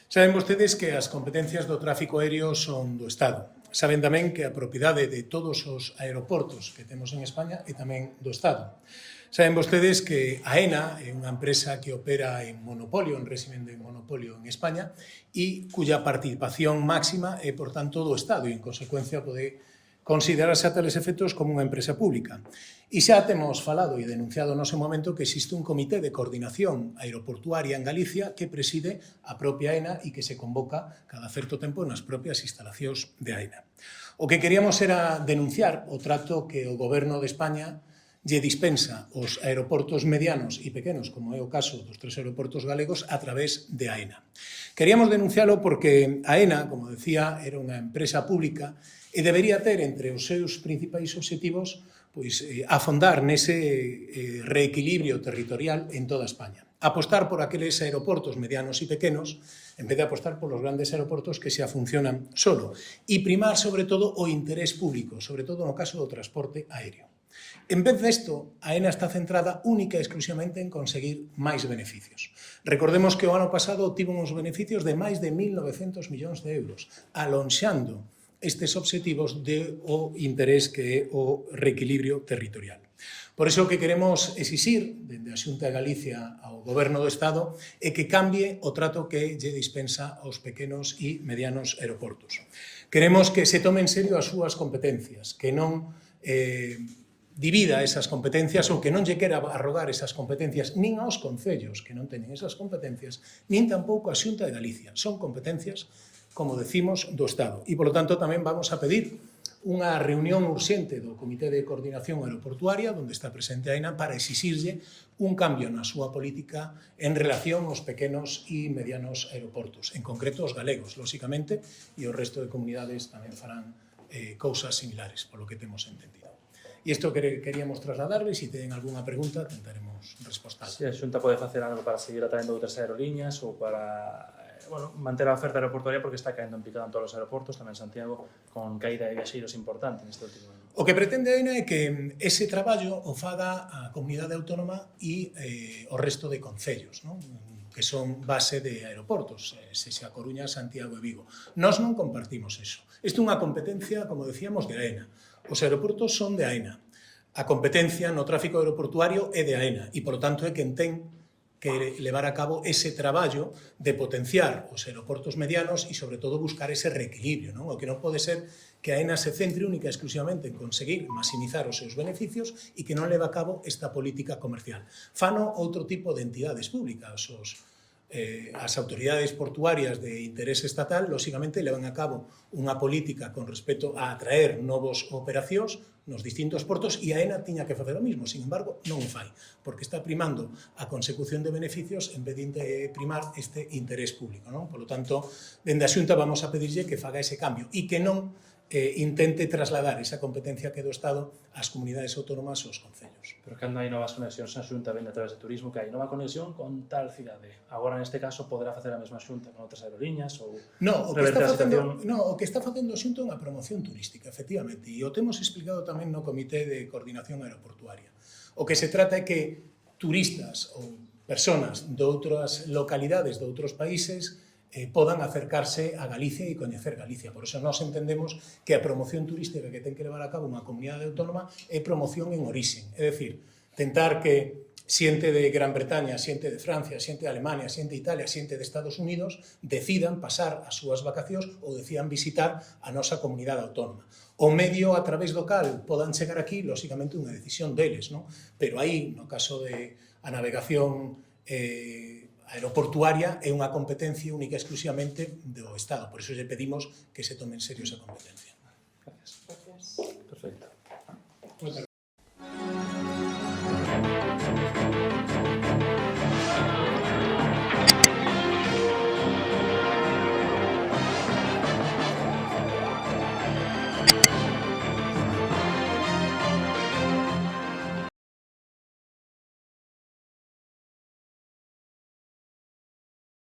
Saben vostedes que as competencias do tráfico aéreo son do Estado. Saben tamén que a propiedade de todos os aeroportos que temos en España é tamén do Estado. Saben vostedes que Aena é unha empresa que opera en monopolio, en régimen de monopolio en España e cuya participación máxima é, por tanto, do Estado e, en consecuencia, pode considerarse a tales efectos como unha empresa pública. E xa temos falado e denunciado no seu momento que existe un comité de coordinación aeroportuaria en Galicia que preside a propia Aena e que se convoca cada certo tempo nas propias instalacións de Aena. O que queríamos era denunciar o trato que o Goberno de España lle dispensa os aeroportos medianos e pequenos, como é o caso dos 3 aeroportos galegos, a través de Aena. Queríamos denuncialo porque Aena, como decía, era unha empresa pública e debería ter entre os seus principais obxectivos afondar nese reequilibrio territorial en toda España. Apostar por aqueles aeroportos medianos e pequenos en vez de apostar por los grandes aeroportos que xa funcionan solo e primar, sobre todo, o interés público, sobre todo no caso do transporte aéreo. En vez desto, Aena está centrada única e exclusivamente en conseguir máis beneficios. Recordemos que o ano pasado obtivo uns beneficios de máis de 1.900 millóns de euros, alonxando estes obxectivos do interés que é o reequilibrio territorial. Por iso o que queremos exixir dende a Xunta de Galicia ao Goberno do Estado é que cambie o trato que lle dispensa aos pequenos e medianos aeroportos. Queremos que se tome en serio as súas competencias, que non divida esas competencias ou que non lle quera arrogar esas competencias nin aos concellos que non teñen esas competencias, nin tampouco a Xunta de Galicia. Son competencias, como decimos, do Estado. E, polo tanto, tamén vamos a pedir unha reunión urxente do Comité de Coordinación Aeroportuaria, onde está presente Aena, para exixirlle un cambio na súa política en relación aos pequenos e medianos aeroportos, en concreto os galegos, lóxicamente, e o resto de comunidades tamén farán cousas similares, polo que temos entendido. E isto queríamos trasladarles, se teñen algunha pregunta, tentaremos respostar. Se a Xunta pode facer algo para seguir atraendo outras aerolíneas ou para manter a oferta aeroportuaria, porque está caendo en picado en todos os aeroportos, tamén Santiago, con caída de viaxeiros importante neste último ano. O que pretende Aena é que ese traballo o faga a comunidade autónoma e o resto de concellos, que son base de aeroportos, sexa Coruña, Santiago e Vigo. Nós non compartimos eso. Isto é unha competencia, como decíamos, de Aena. Os aeroportos son de Aena. A competencia no tráfico aeroportuario é de Aena e, polo tanto, é quen ten que levar a cabo ese traballo de potenciar os aeroportos medianos e, sobre todo, buscar ese reequilibrio. O que non pode ser que Aena se centre única e exclusivamente en conseguir maximizar os seus beneficios e que non leva a cabo esta política comercial. Fano outro tipo de entidades públicas, as autoridades portuarias de interés estatal, lóxicamente, levan a cabo unha política con respecto a atraer novos operacións nos distintos portos e a Aena tiña que facer o mismo. Sin embargo, non o fai, porque está primando a consecución de beneficios en vez de primar este interés público. Por lo tanto, dende a Xunta vamos a pedirlle que faga ese cambio e que non intente trasladar esa competencia que é do Estado ás comunidades autónomas ou aos concellos. Pero cando hai novas conexións, a Xunta vende a través de turismo que hai nova conexión con tal cidade. Agora, neste caso, poderá facer a mesma Xunta con outras aerolíneas ou reverter a situación? O que está facendo a Xunta é unha promoción turística, efectivamente, e o temos explicado tamén no Comité de Coordinación Aeroportuaria. O que se trata é que turistas ou persoas de outras localidades, de outros países, podan acercarse a Galicia e coñecer Galicia. Por iso nós entendemos que a promoción turística que ten que levar a cabo unha comunidade autónoma é promoción en orixen. É dicir, tentar que xente de Gran Bretaña, xente de Francia, xente de Alemania, xente de Italia, xente de Estados Unidos decidan pasar as súas vacacións ou decidan visitar a nosa comunidade autónoma. O medio a través do cal podan chegar aquí, lóxicamente, unha decisión deles, pero aí, no caso de a navegación aeroportuaria, é unha competencia única e exclusivamente do Estado. Por iso lle pedimos que se tome en serio esa competencia. Gracias.